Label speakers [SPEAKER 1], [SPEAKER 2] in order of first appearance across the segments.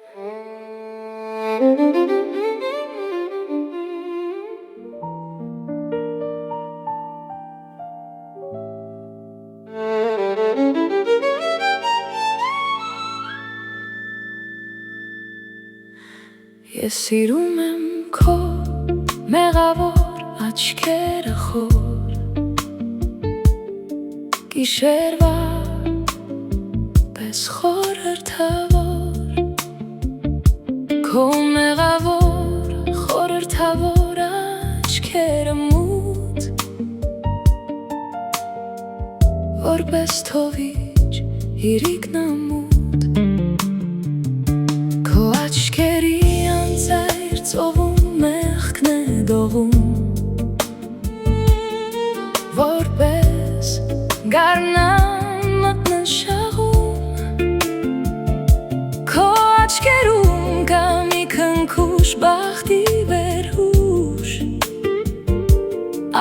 [SPEAKER 1] Ես սիրում եմ քո մեղավոր աչքերը խոր, գիշերվա պես խորհրդավոր, քո մեղավոր խորհրդավոր աչքերը մութ, որպես թովիչ իրիկնամուտ, քո աչքերի անձայր ծովում մեղքն է դողում, որպես գարնան մատնաշաղում, քո աչքերում կա մի քնքուշ բախտի վերհուշ,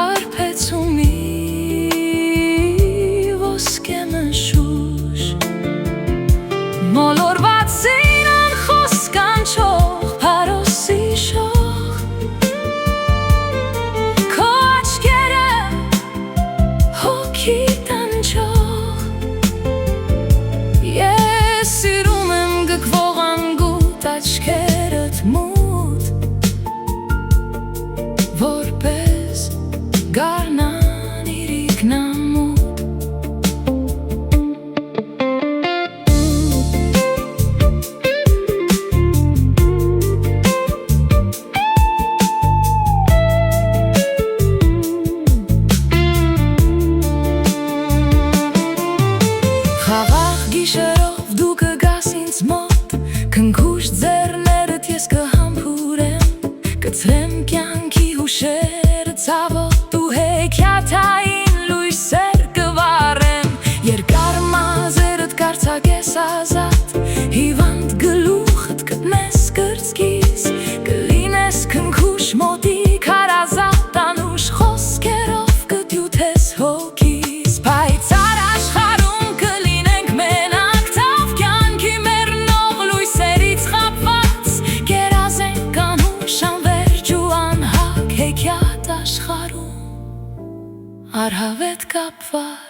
[SPEAKER 1] արբեցումի ոսկե մշուշ, մոլորված զինան խոսք կանչող փարոսի շող, քո աչքերը հոգի տանջող, ես սիրում եմ գկվող անգութ աչքերդ մութ, որպես գարնան իրիկնամուտ, խաղաղ գիշերով դու կգաս ինձ մոտ, քնքուշ ձեռներդ ես կհամբուրեմ, կցրեմ կյանքի հուշերը ցավոտ ու հեքիաթային լույսեր կվառեմ, երկար մազերդ կարծակես ազատ, հիվանդ գլուխդ կտնես կրծքիս, կլինես քնքուշ մոտիկ հարազատ, անուշ խոսքերով կդյութես հոգիս, պայծառ աշխարհում կլինենք մենակ, թավ կյանքի մեռնող լույսերից խաբված, կերազենք անուշ անվերջ ու անհագ հեքիաթ աշխարհում, առհավետ կապված։